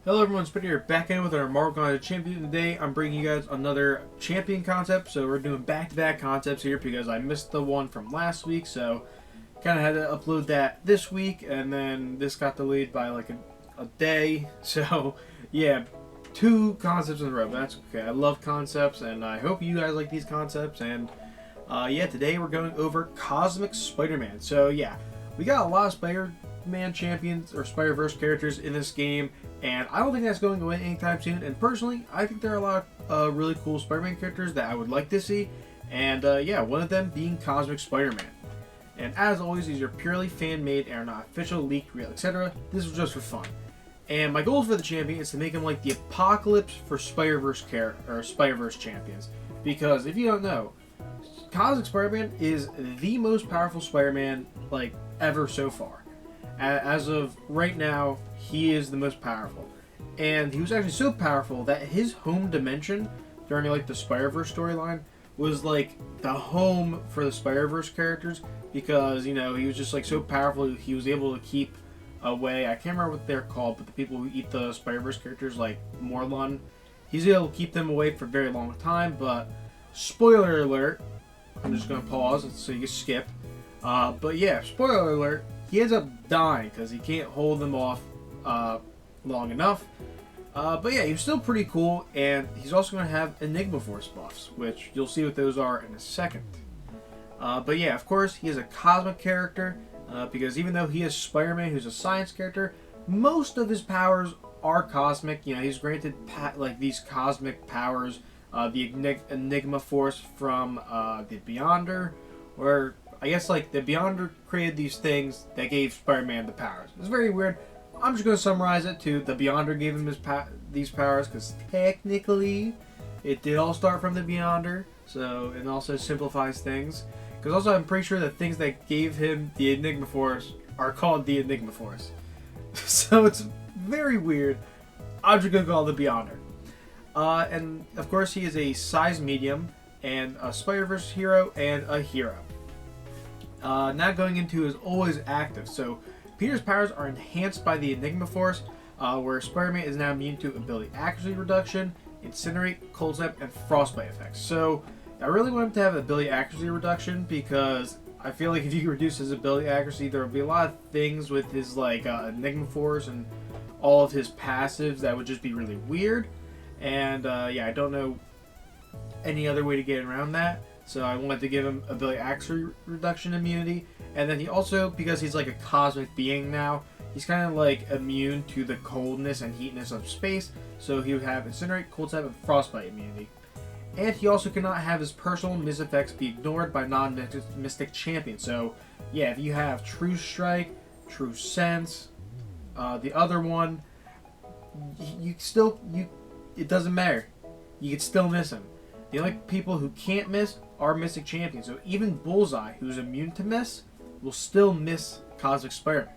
Hello everyone, Spider here, back in with our Marvel Content Champion. Today I'm bringing you guys another champion concept. So we're doing back-to-back concepts here because I missed the one from last week. So kind of had to upload that this week, and then this got delayed by like a day. So yeah, two concepts in a row, but that's okay. I love concepts, and I hope you guys like these concepts. And yeah, today we're going over Cosmic Spider-Man. So yeah, we got a lot of Spider-Man champions or Spider-Verse characters in this game, and I don't think that's going away anytime soon. And personally, I think there are a lot of really cool Spider-Man characters that I would like to see. And yeah, one of them being Cosmic Spider-Man. And as always, these are purely fan-made and are not official, leaked, real, etc. This is just for fun. And my goals for the champion is to make him like the Apocalypse for Spider-Verse Spider-Verse champions. Because if you don't know, Cosmic Spider-Man is the most powerful Spider-Man like ever so far. As of right now, he is the most powerful. And he was actually so powerful that his home dimension during like the Spider-Verse storyline was like the home for the Spider-Verse characters, because you know he was just like so powerful. He was able to keep away, I can't remember what they're called, but the people who eat the Spider-Verse characters like Morlun, he's able to keep them away for a very long time. But spoiler alert, I'm just going to pause so you can skip. But yeah, spoiler alert, he ends up dying because he can't hold them off long enough. But yeah, he's still pretty cool, and he's also going to have Enigma Force buffs, which you'll see what those are in a second. But yeah, of course, he is a cosmic character, because even though he is Spider-Man, who's a science character, most of his powers are cosmic. You know, he's granted like these cosmic powers, the Enigma Force from the Beyonder, or I guess like the Beyonder created these things that gave Spider-Man the powers. It's very weird. I'm just going to summarize it to the Beyonder gave him these powers, because technically it did all start from the Beyonder, so it also simplifies things. Because also I'm pretty sure the things that gave him the Enigma Force are called the Enigma Force. So it's very weird. I'm just going to call it the Beyonder. And of course he is a size medium and a Spider-Verse hero and a hero. Now going into his always active. So Peter's powers are enhanced by the Enigma Force, where Spider-Man is now immune to ability accuracy reduction, incinerate, cold snap, and frostbite effects. So I really want him to have ability accuracy reduction, because I feel like if you reduce his ability accuracy, there will be a lot of things with his like Enigma Force and all of his passives that would just be really weird. And yeah, I don't know any other way to get around that. So I wanted to give him ability accuracy reduction immunity. And then he also, because he's like a cosmic being now, he's kind of like immune to the coldness and heatness of space. So he would have incinerate, cold snap, and frostbite immunity. And he also cannot have his personal miss effects be ignored by non-mystic champions. So yeah, if you have True Strike, True Sense, the other one, it doesn't matter. You can still miss him. The only people who can't miss are Mystic Champions. So even Bullseye, who's immune to miss, will still miss Cosmic Spider-Man.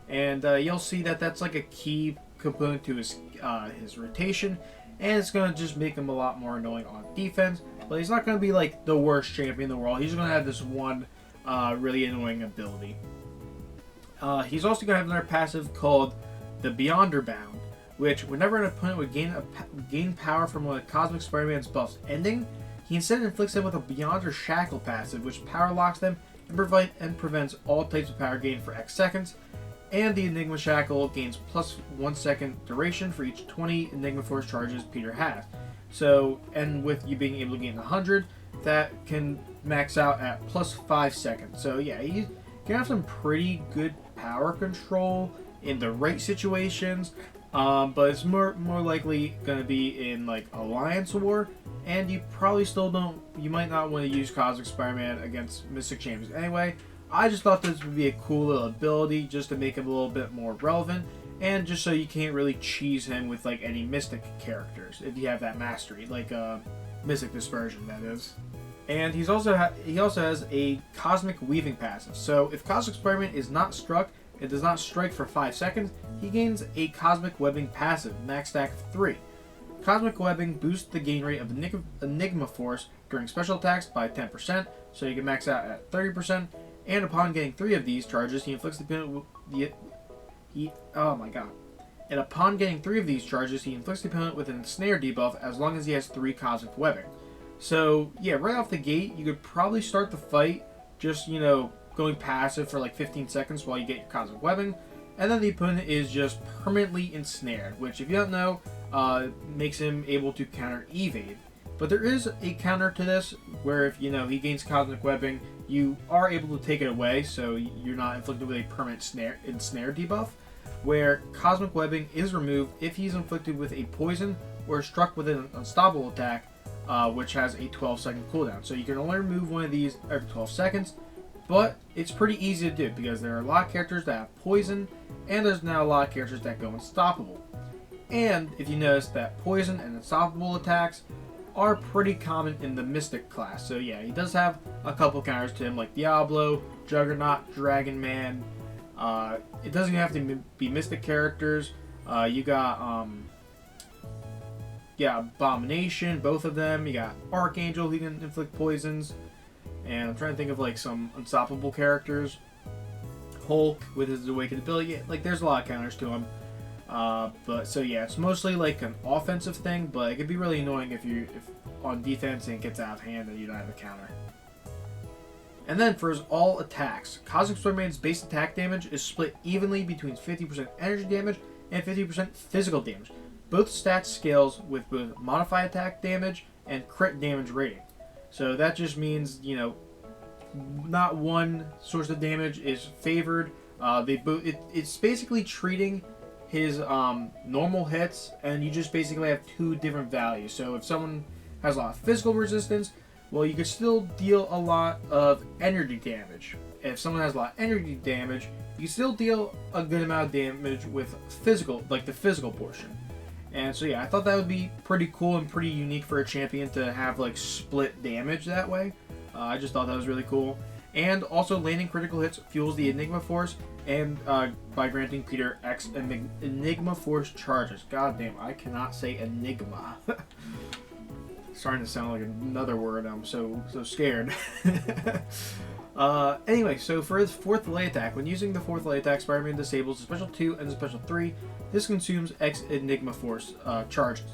And you'll see that that's like a key component to his rotation, and it's going to just make him a lot more annoying on defense. But he's not going to be like the worst champion in the world. He's going to have this one really annoying ability. He's also going to have another passive called the Beyonder Bound, which whenever an opponent would gain power from one of Cosmic Spider-Man's buffs ending, he instead inflicts them with a Beyonder Shackle passive, which power locks them and prevents all types of power gain for X seconds. And the Enigma Shackle gains plus 1 second duration for each 20 Enigma Force charges Peter has. So, and with you being able to gain 100, that can max out at plus 5 seconds. So yeah, you can have some pretty good power control in the right situations. But it's more likely going to be in like Alliance War, and you probably you might not want to use Cosmic Spider-Man against Mystic Champions anyway. I just thought this would be a cool little ability just to make him a little bit more relevant, and just so you can't really cheese him with like any Mystic characters if you have that mastery, like Mystic Dispersion, that is. And he also has a Cosmic Weaving passive. So if Cosmic Spider-Man is not struck, it does not strike for 5 seconds, he gains a Cosmic Webbing passive, max stack of 3. Cosmic Webbing boosts the gain rate of Enigma Force during special attacks by 10%, so you can max out at 30%, and upon getting 3 of these charges, he inflicts the opponent oh my god. And upon getting 3 of these charges, he inflicts the opponent with an ensnare debuff as long as he has 3 cosmic webbing. So yeah, right off the gate, you could probably start the fight just, going passive for like 15 seconds while you get your cosmic webbing, and then the opponent is just permanently ensnared, which if you don't know, makes him able to counter evade. But there is a counter to this, where if he gains cosmic webbing, you are able to take it away, so you're not inflicted with a permanent ensnare debuff, where cosmic webbing is removed if he's inflicted with a poison or struck with an unstoppable attack, which has a 12-second cooldown. So you can only remove one of these every 12 seconds, but it's pretty easy to do because there are a lot of characters that have poison, and there's now a lot of characters that go unstoppable. And if you notice that poison and unstoppable attacks are pretty common in the Mystic class. So yeah, he does have a couple counters to him, like Diablo, Juggernaut, Dragon Man. It doesn't even have to be Mystic characters. You got Abomination, both of them. You got Archangel, who can inflict poisons. And I'm trying to think of like some unstoppable characters. Hulk with his awakened ability. Like, there's a lot of counters to him. But so yeah, it's mostly like an offensive thing, but it could be really annoying if on defense and it gets out of hand and you don't have a counter. And then for his all attacks, Cosmic Spiderman's base attack damage is split evenly between 50% energy damage and 50% physical damage. Both stats scales with both modified attack damage and crit damage rating. So that just means, not one source of damage is favored. It's basically treating his normal hits, and you just basically have 2 different values. So if someone has a lot of physical resistance, well, you could still deal a lot of energy damage. If someone has a lot of energy damage, you can still deal a good amount of damage with physical, like the physical portion. And so yeah, I thought that would be pretty cool and pretty unique for a champion to have like split damage that way. I just thought that was really cool. And also, landing critical hits fuels the Enigma Force, and by granting Peter X Enigma Force charges. God damn, I cannot say Enigma. Starting to sound like another word. I'm so scared. Anyway, so for his 4th lay attack, when using the 4th lay attack, Spider-Man disables the special 2 and the special 3. This consumes X Enigma Force charges.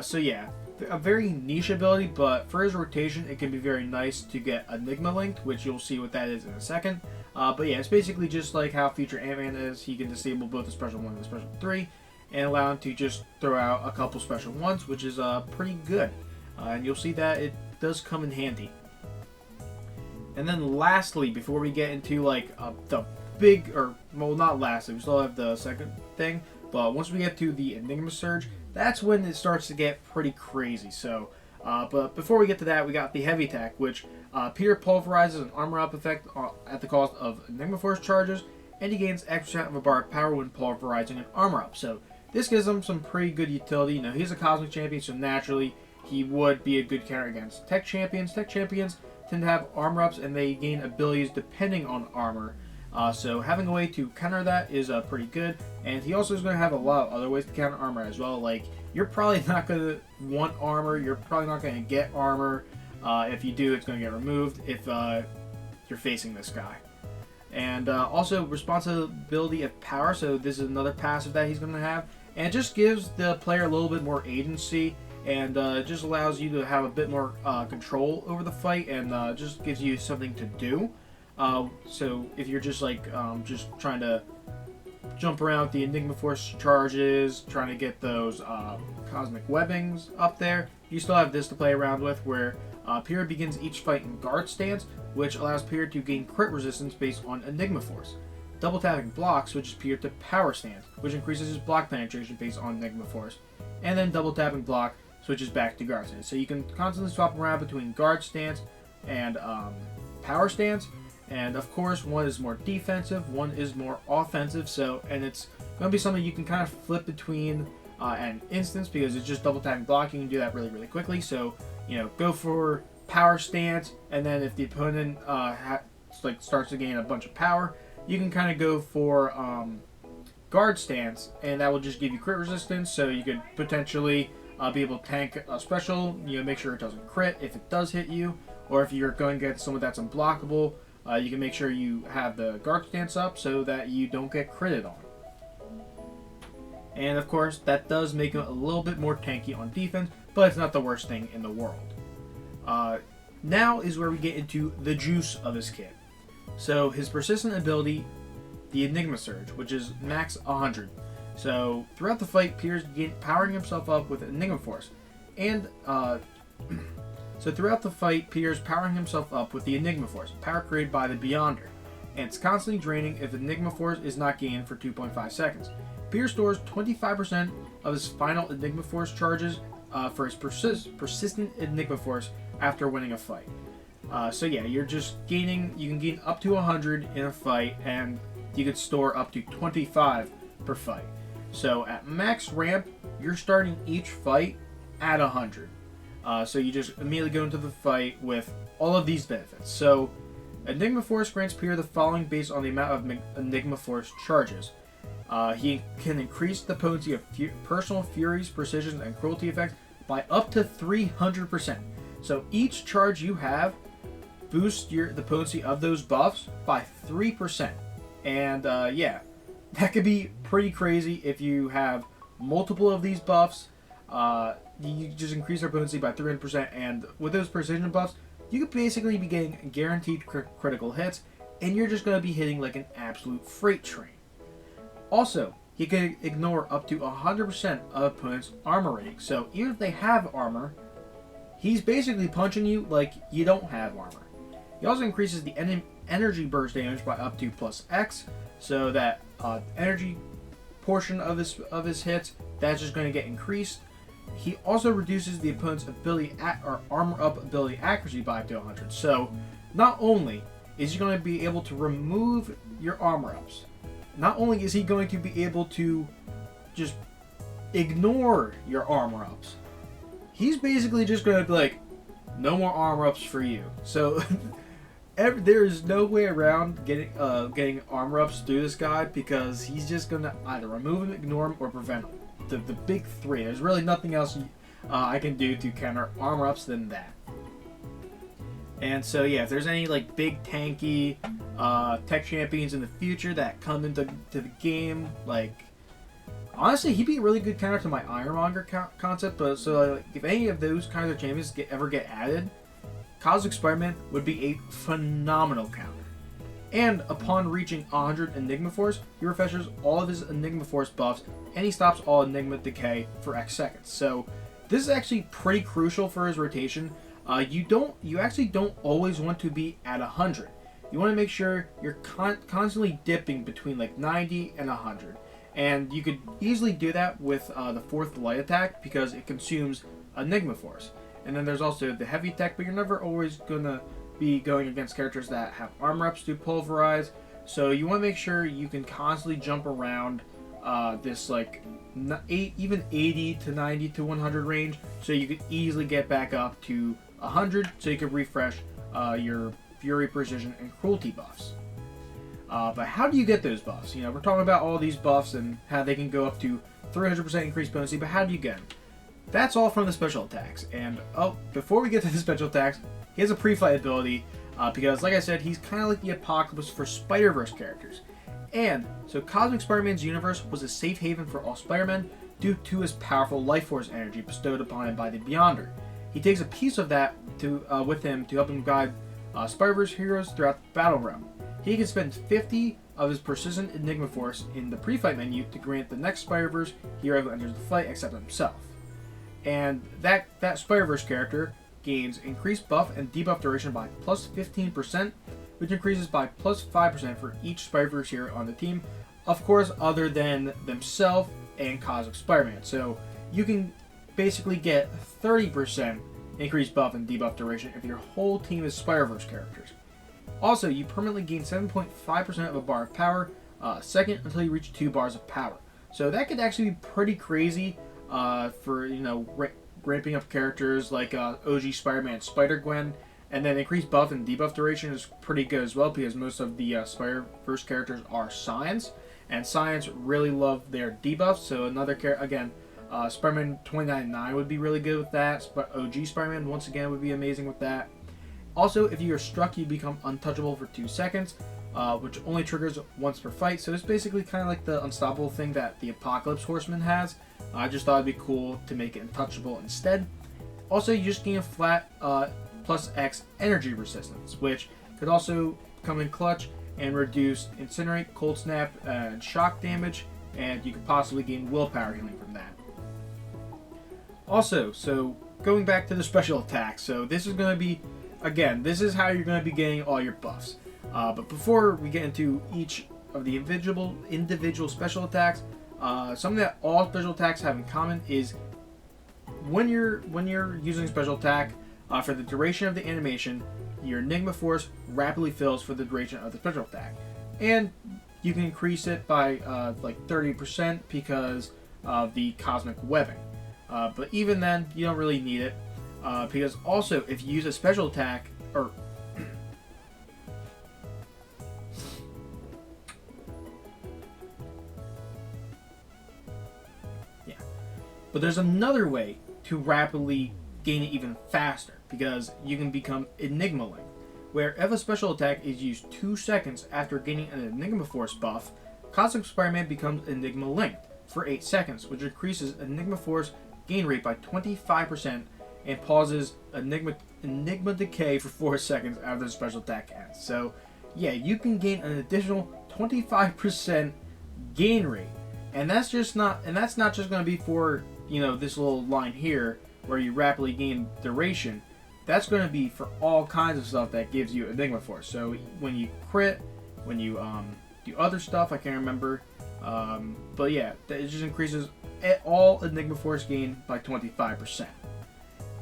So yeah, a very niche ability, but for his rotation, it can be very nice to get Enigma linked, which you'll see what that is in a second. But yeah, it's basically just like how Future Ant-Man is. He can disable both the special 1 and the special 3, and allow him to just throw out a couple special 1s, which is pretty good. And you'll see that it does come in handy. And then lastly, before we get into like the big, or well, not lastly, we still have the second thing, but once we get to the Enigma Surge, that's when it starts to get pretty crazy. So, but before we get to that, we got the heavy attack, which Peter pulverizes an armor up effect at the cost of Enigma Force charges, and he gains X% of a bar of power when pulverizing an armor up. So this gives him some pretty good utility. He's a Cosmic Champion, so naturally he would be a good counter against Tech Champions. Tech Champions tend to have armor ups, and they gain abilities depending on armor. So having a way to counter that is pretty good, and he also is going to have a lot of other ways to counter armor as well. Like, you're probably not going to want armor, you're probably not going to get armor. If you do, it's going to get removed if you're facing this guy. And also responsibility of power, so this is another passive that he's going to have, and it just gives the player a little bit more agency, and just allows you to have a bit more control over the fight, and just gives you something to do. So if you're just like just trying to jump around with the Enigma Force charges, trying to get those cosmic webbings up there, you still have this to play around with, where Peter begins each fight in guard stance, which allows Peter to gain crit resistance based on Enigma Force. Double tapping block switches Peter to power stance, which increases his block penetration based on Enigma Force. And then double tapping block switches back to guard stance. So you can constantly swap around between guard stance and power stance. And of course, one is more defensive, one is more offensive. So, and it's going to be something you can kind of flip between an instance, because it's just double tapping block. You can do that really, really quickly. So, go for power stance, and then if the opponent starts to gain a bunch of power, you can kind of go for guard stance, and that will just give you crit resistance. So you could potentially be able to tank a special, make sure it doesn't crit if it does hit you, or if you're going to get someone that's unblockable, you can make sure you have the guard stance up so that you don't get critted on. And of course, that does make him a little bit more tanky on defense, but it's not the worst thing in the world. Now is where we get into the juice of his kit. So his persistent ability, the Enigma Surge, which is max 100. So throughout the fight, Piers powering himself up with Enigma Force. And so throughout the fight, Piers powering himself up with the Enigma Force, power created by the Beyonder. And it's constantly draining if Enigma Force is not gained for 2.5 seconds. Piers stores 25% of his final Enigma Force charges for his persistent Enigma Force after winning a fight. So yeah, you're just gaining, you can gain up to 100 in a fight, and you could store up to 25 per fight. So at max ramp, you're starting each fight at 100. So you just immediately go into the fight with all of these benefits. So Enigma Force grants Pier the following based on the amount of Enigma Force charges. He can increase the potency of personal furies, precision, and cruelty effects by up to 300%. So each charge you have boosts the potency of those buffs by 3%. And yeah, that could be pretty crazy if you have multiple of these buffs. You just increase their potency by 300%, and with those precision buffs, you could basically be getting guaranteed critical hits, and you're just going to be hitting like an absolute freight train. Also, he can ignore up to 100% of opponent's armor rating. So even if they have armor, he's basically punching you like you don't have armor. He also increases the energy burst damage by up to plus X, so that energy portion of his hits, that's just going to get increased. He also reduces the opponent's ability or armor up ability accuracy by up to 100. So not only is he going to be able to remove your armor ups, not only is he going to be able to just ignore your armor ups, he's basically just going to be like, no more armor ups for you. So there is no way around getting armor ups through this guy, because he's just going to either remove him, ignore him, or prevent him. The big three. There's really nothing else I can do to counter armor ups than that. And so yeah, if there's any like big tanky tech champions in the future that come into the game, like honestly, he'd be a really good counter to my Ironmonger concept. But so like, if any of those kinds of champions ever get added, Cosmic Spiderman would be a phenomenal counter. And upon reaching 100 Enigma Force, he refreshes all of his Enigma Force buffs, and he stops all Enigma decay for X seconds. So this is actually pretty crucial for his rotation. You actually don't always want to be at 100. You want to make sure you're constantly dipping between like 90 and 100. And you could easily do that with the 4th light attack, because it consumes Enigma Force. And then there's also the heavy attack, but you're never always going to be going against characters that have armor ups to pulverize. So you want to make sure you can constantly jump around this like even 80 to 90 to 100 range, so you could easily get back up to 100, so you can refresh your Fury, Precision, and Cruelty buffs. But how do you get those buffs? You know, we're talking about all these buffs and how they can go up to 300% increased potency, but how do you get them? That's all from the special attacks. And before we get to the special attacks, he has a pre-fight ability, because like I said, he's kind of like the Apocalypse for Spider-Verse characters. And so Cosmic Spider-Man's universe was a safe haven for all Spider-Men due to his powerful life force energy bestowed upon him by the Beyonder. He takes a piece of that with him to help him guide Spider-Verse heroes throughout the battle realm. He can spend 50 of his persistent Enigma Force in the pre-fight menu to grant the next Spider-Verse hero who enters the fight except himself. And that Spider-Verse character gains increased buff and debuff duration by plus 15%, which increases by plus 5% for each Spider-Verse hero on the team, of course, other than themselves and Cosmic Spider-Man. So you can basically get 30% increased buff and debuff duration if your whole team is Spider-Verse characters. Also, you permanently gain 7.5% of a bar of power, second until you reach 2 bars of power. So that could actually be pretty crazy for, you know, ramping up characters like OG Spider-Man, Spider-Gwen. And then increased buff and debuff duration is pretty good as well, because most of the Spider-Verse characters are Science, and Science really love their debuffs. So another again, Spider-Man 2099 would be really good with that. OG Spider-Man once again would be amazing with that. Also, if you are struck, you become untouchable for 2 seconds. which only triggers once per fight. So it's basically kind of like the unstoppable thing that the Apocalypse Horseman has. I just thought it'd be cool to make it untouchable instead. Also, you just gain a flat plus X energy resistance, which could also come in clutch and reduce Incinerate, Cold Snap, and Shock damage, and you could possibly gain willpower healing from that. Also, so going back to the special attacks, so this is going to be, again, this is how you're going to be getting all your buffs. But before we get into each of the individual special attacks, something that all special attacks have in common is when you're using special attack, for the duration of the animation, your Enigma Force rapidly fills for the duration of the special attack. And you can increase it by like 30% because of the Cosmic Webbing. But even then, you don't really need it. Because also, if you use a special attack, or yeah. But there's another way to rapidly gain it even faster, because you can become Enigma Link, where if a special attack is used 2 seconds after gaining an Enigma Force buff, Cosmic Spider-Man becomes Enigma Linked for 8 seconds, which increases Enigma Force gain rate by 25% and pauses Enigma Decay for 4 seconds after the special attack ends. So yeah, you can gain an additional 25% gain rate, and that's not just going to be for, you know, this little line here where you rapidly gain duration. That's going to be for all kinds of stuff that gives you Enigma Force. So when you crit, when you do other stuff, I can't remember, but yeah, it just increases all Enigma Force gain by 25%.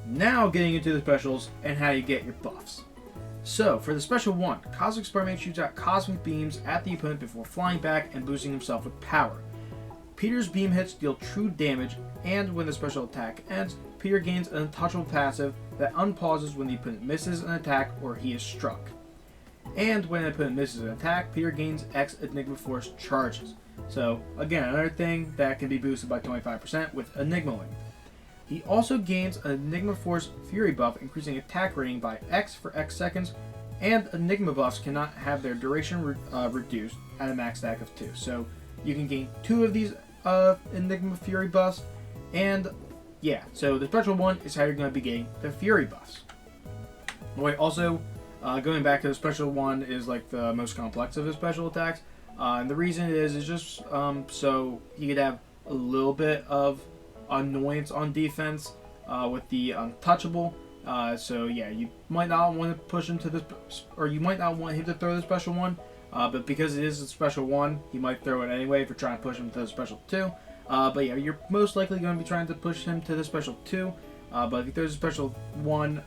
Now getting into the specials and how you get your buffs. So for the special 1, Cosmic Spider-Man shoots out cosmic beams at the opponent before flying back and boosting himself with power. Peter's beam hits deal true damage, and when the special attack ends, Peter gains an untouchable passive that unpauses when the opponent misses an attack or he is struck. And when the opponent misses an attack, Peter gains X Enigma Force charges. So again, another thing that can be boosted by 25% with Enigma Link. He also gains an Enigma Force Fury buff, increasing attack rating by X for X seconds, and Enigma buffs cannot have their duration reduced at a max stack of 2. So you can gain 2 of these Enigma Fury buffs, and yeah, so the special 1 is how you're going to be getting the Fury buffs. Wait, also, going back to the special 1 is like the most complex of the special attacks, and the reason it is just so you could have a little bit of annoyance on defense with the untouchable. So yeah, you might not want to push him to this, or you might not want him to throw the special 1. But because it is a special 1, he might throw it anyway if you're trying to push him to the special 2. But yeah, you're most likely going to be trying to push him to the special 2. But if he throws a special 1,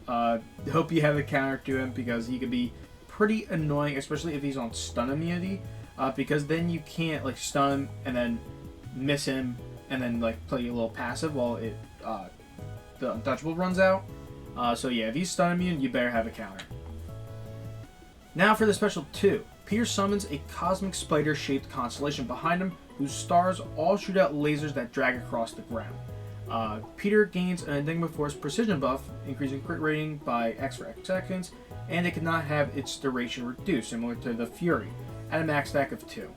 hope you have a counter to him, because he could be pretty annoying, especially if he's on stun immunity. Because then you can't like stun him and then miss him and then like play a little passive while the untouchable runs out. So yeah, if he's stun immune, you better have a counter. Now for the special 2. Peter summons a cosmic spider-shaped constellation behind him, whose stars all shoot out lasers that drag across the ground. Peter gains an Enigma Force precision buff, increasing crit rating by X for X seconds, and it cannot have its duration reduced, similar to the Fury, at a max stack of 2.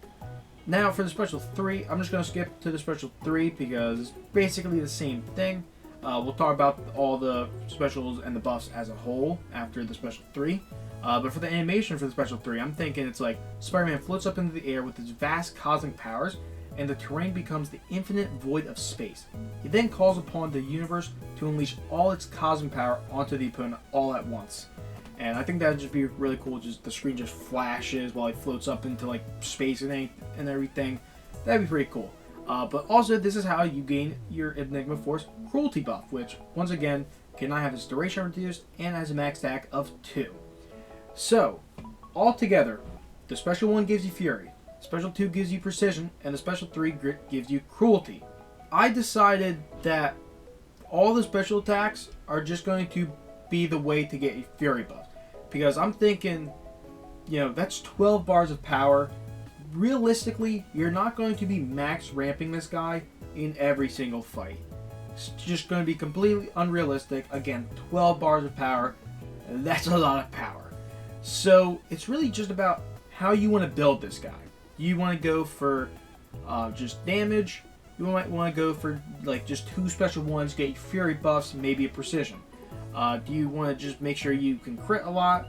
Now for the special 3, I'm just going to skip to the special 3 because it's basically the same thing. We'll talk about all the specials and the buffs as a whole after the special 3. But for the animation for the special 3, I'm thinking it's like Spider-Man floats up into the air with his vast cosmic powers, and the terrain becomes the infinite void of space. He then calls upon the universe to unleash all its cosmic power onto the opponent all at once. And I think that would just be really cool, just the screen just flashes while he floats up into like space and everything. That'd be pretty cool. But also, this is how you gain your Enigma Force Cruelty buff, which, once again, cannot have its duration reduced and has a max stack of 2. So, altogether, the special 1 gives you Fury, special 2 gives you Precision, and the special 3 gives you Cruelty. I decided that all the special attacks are just going to be the way to get a Fury buff, because I'm thinking, you know, that's 12 bars of power. Realistically, you're not going to be max ramping this guy in every single fight. It's just going to be completely unrealistic. Again, 12 bars of power, that's a lot of power. So it's really just about how you want to build this guy. Do you want to go for just damage? You might want to go for like just 2 special ones, get your fury buffs, maybe a precision. Do you want to just make sure you can crit a lot?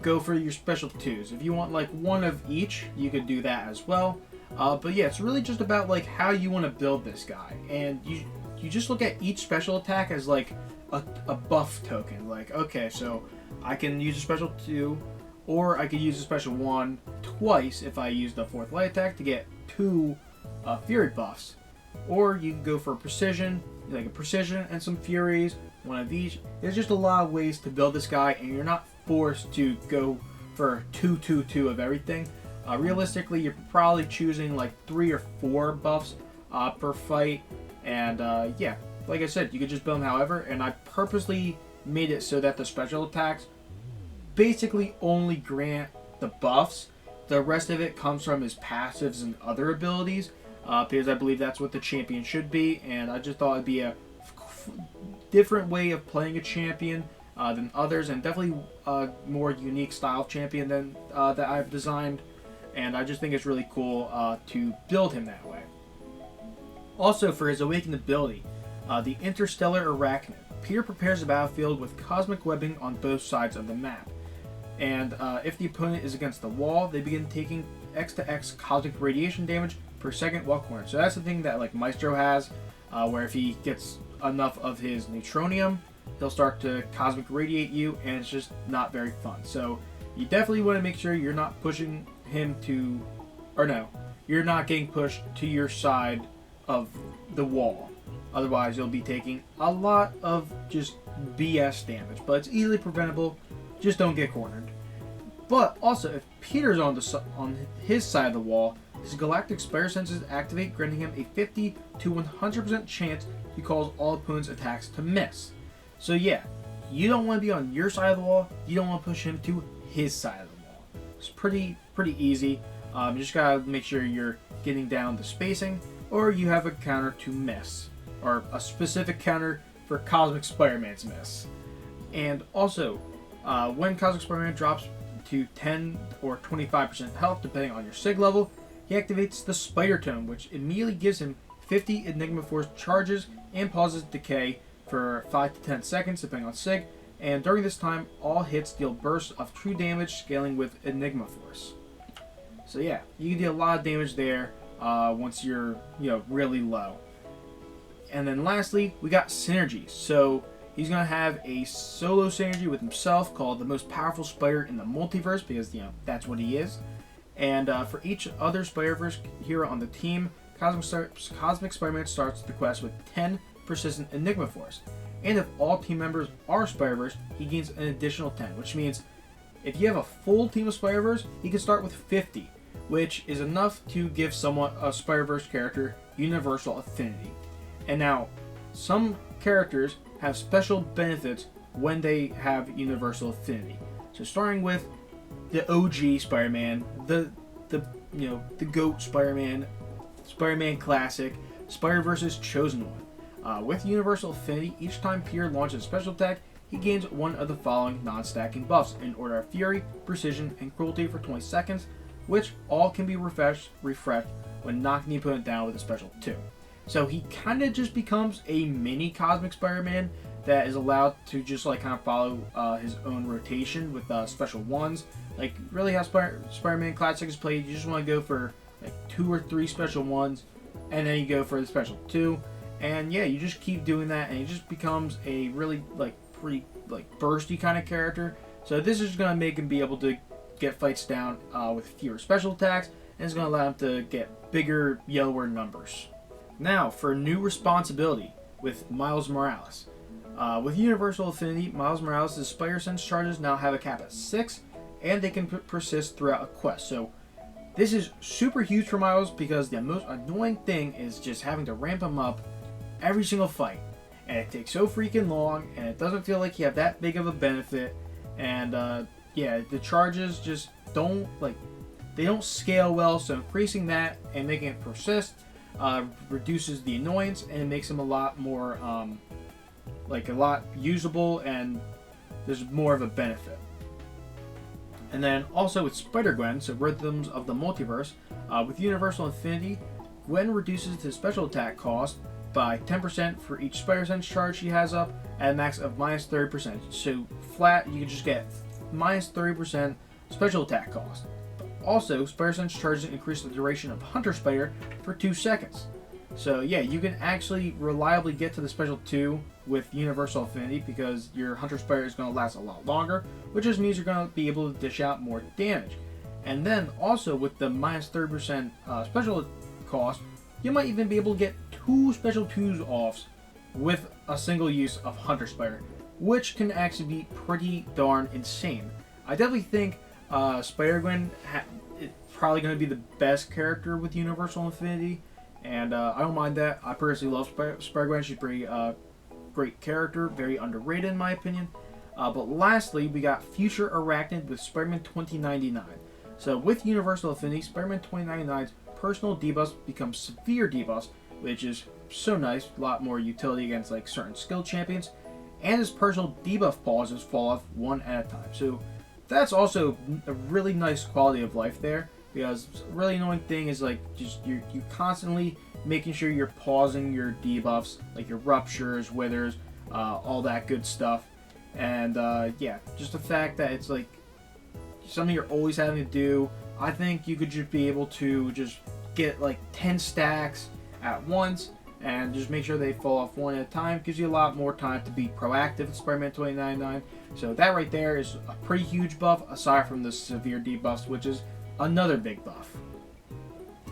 Go for your special 2s. If you want like 1 of each, you could do that as well. But yeah, it's really just about like how you want to build this guy, and you just look at each special attack as like a buff token. Like, okay, so I can use a special 2, or I could use a special 1 twice if I use the 4th light attack to get 2 fury buffs. Or you can go for precision, like a precision and some furies, 1 of each. There's just a lot of ways to build this guy, and you're not forced to go for 2 of everything. Realistically, you're probably choosing like 3 or 4 buffs per fight, and yeah, like I said, you could just build them however, and I purposely made it so that the special attacks basically only grant the buffs. The rest of it comes from his passives and other abilities, because I believe that's what the champion should be, and I just thought it'd be a different way of playing a champion than others, and definitely a more unique style of champion than that I've designed, and I just think it's really cool to build him that way. Also, for his awakened ability, the Interstellar Arachnid, Peter prepares the battlefield with cosmic webbing on both sides of the map, and if the opponent is against the wall, they begin taking X to X cosmic radiation damage per second while cornered. So that's the thing that like Maestro has, where if he gets enough of his neutronium, he'll start to cosmic radiate you, and it's just not very fun. So you definitely want to make sure you're not pushing him to, or no, you're not getting pushed to your side of the wall. Otherwise, you'll be taking a lot of just BS damage, but it's easily preventable. Just don't get cornered. But also, if Peter's on his side of the wall, his galactic spire senses activate, granting him a 50 to 100% chance to cause all opponents' attacks to miss. So yeah, you don't want to be on your side of the wall. You don't want to push him to his side of the wall. It's pretty easy. You just gotta make sure you're getting down the spacing, or you have a counter to miss, or a specific counter for Cosmic Spider-Man's miss. And also, when Cosmic Spider-Man drops to 10 or 25% health, depending on your Sig level, he activates the Spider Tome, which immediately gives him 50 Enigma Force charges and pauses decay for 5 to 10 seconds, depending on Sig. And during this time, all hits deal bursts of true damage, scaling with Enigma Force. So yeah, you can deal a lot of damage there once you're really low. And then lastly, we got synergy. So he's going to have a solo synergy with himself called the most powerful spider in the multiverse, because that's what he is. And for each other Spider-Verse hero on the team, Cosmic Spider-Man starts the quest with 10 persistent Enigma Force. And if all team members are Spider-Verse, he gains an additional 10, which means if you have a full team of Spider-Verse, he can start with 50, which is enough to give someone a Spider-Verse character universal affinity. And now, some characters have special benefits when they have universal affinity. So starting with the OG Spider-Man, the GOAT Spider-Man, Spider-Man Classic, Spider-Verse's Chosen One. With universal affinity, each time Peter launches a special attack, he gains one of the following non-stacking buffs in order of Fury, Precision, and Cruelty for 20 seconds, which all can be refreshed when knocking the opponent down with a special 2. So he kind of just becomes a mini Cosmic Spider-Man that is allowed to just kind of follow his own rotation with special 1s. Like really how Spider-Man Classic is played, you just want to go for like 2 or 3 special 1s, and then you go for the special 2. And yeah, you just keep doing that, and he just becomes a really pretty bursty kind of character. So this is going to make him be able to get fights down with fewer special attacks, and it's going to allow him to get bigger, yellower numbers. Now for new responsibility with Miles Morales. With universal affinity, Miles Morales' Spider Sense charges now have a cap at 6, and they can persist throughout a quest. So this is super huge for Miles, because the most annoying thing is just having to ramp him up every single fight, and it takes so freaking long, and it doesn't feel like you have that big of a benefit. And yeah, the charges just don't scale well, so increasing that and making it persist reduces the annoyance, and it makes them a lot more a lot usable, and there's more of a benefit. And then also with Spider-Gwen, so Rhythms of the Multiverse, with Universal Infinity, Gwen reduces the special attack cost by 10% for each Spider Sense charge she has up at a max of minus 30%. So flat, you can just get minus 30% special attack cost. Also, Spider Sense charges increase the duration of Hunter Spider for 2 seconds. So yeah, you can actually reliably get to the special 2 with Universal Affinity because your Hunter Spider is going to last a lot longer, which just means you're going to be able to dish out more damage. And then also with the minus 30% special cost, you might even be able to get 2 special 2s offs with a single use of Hunter Spider, which can actually be pretty darn insane. I definitely think Spider-Gwen is probably going to be the best character with Universal Infinity, and I don't mind that. I personally love Spider-Gwen. She's a pretty great character, very underrated in my opinion. But lastly, we got Future Arachnid with Spider-Man 2099. So with Universal Affinity, Spider-Man 2099's personal debuffs become severe debuffs, which is so nice, a lot more utility against like certain skill champions, and his personal debuff pauses fall off one at a time. So that's also a really nice quality of life there, because a really annoying thing is like just you constantly making sure you're pausing your debuffs, like your ruptures, withers, all that good stuff. And yeah, just the fact that it's like something you're always having to do. I think you could just be able to just get like 10 stacks at once and just make sure they fall off one at a time. Gives you a lot more time to be proactive with Spider-Man 2099. So that right there is a pretty huge buff, aside from the severe debuffs, which is another big buff.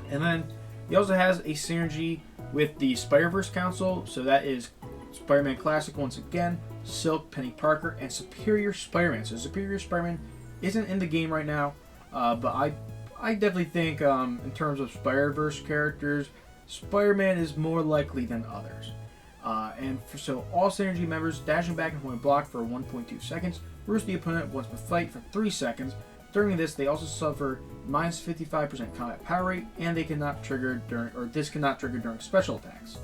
And then he also has a synergy with the Spider-Verse Council. So that is Spider-Man Classic once again, Silk, Penny Parker, and Superior Spider-Man. So Superior Spider-Man isn't in the game right now, but I definitely think in terms of Spider-Verse characters, Spider-Man is more likely than others. So all synergy members dashing back and forth block for 1.2 seconds, burst the opponent once per fight for 3 seconds. During this, they also suffer minus 55% combat power rate, and they cannot trigger this cannot trigger during special attacks.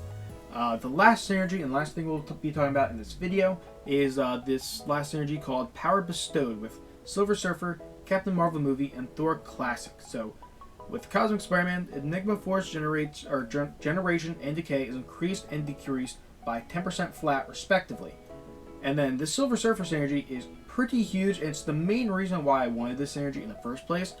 The last synergy and last thing we'll be talking about in this video is this last synergy called Power Bestowed with Silver Surfer, Captain Marvel movie, and Thor Classic. So with Cosmic Spider-Man, Enigma Force generation and decay is increased and decreased by 10% flat respectively. And then the Silver Surfer synergy is pretty huge, and it's the main reason why I wanted this synergy in the first place.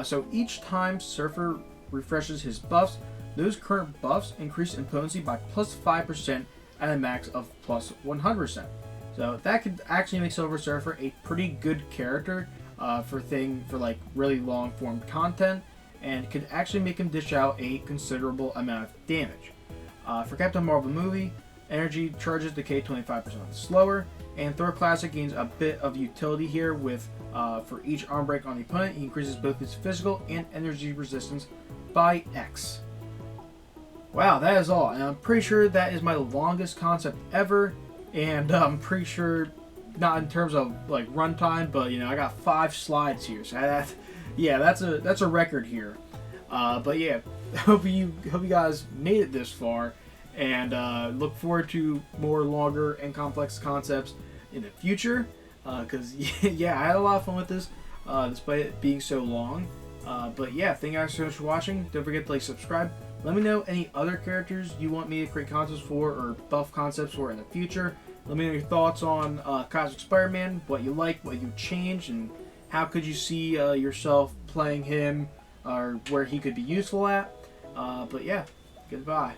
So each time Surfer refreshes his buffs, those current buffs increase in potency by plus 5% at a max of plus 100%. So that could actually make Silver Surfer a pretty good character for like really long form content, and could actually make him dish out a considerable amount of damage. For Captain Marvel movie, energy charges decay 25% slower, and Thor Classic gains a bit of utility here with for each arm break on the opponent, he increases both his physical and energy resistance by X. Wow, that is all, and I'm pretty sure that is my longest concept ever, and I'm pretty sure not in terms of like runtime, but you know I got 5 slides here, so that's a record here. But yeah, hope you guys made it this far, and look forward to more longer and complex concepts in the future. Because yeah, I had a lot of fun with this, despite it being so long. But yeah, thank you guys so much for watching. Don't forget to like, subscribe. Let me know any other characters you want me to create concepts for or buff concepts for in the future. Let me know your thoughts on Cosmic Spider-Man, what you like, what you change, and how could you see yourself playing him, or where he could be useful at. But yeah, goodbye.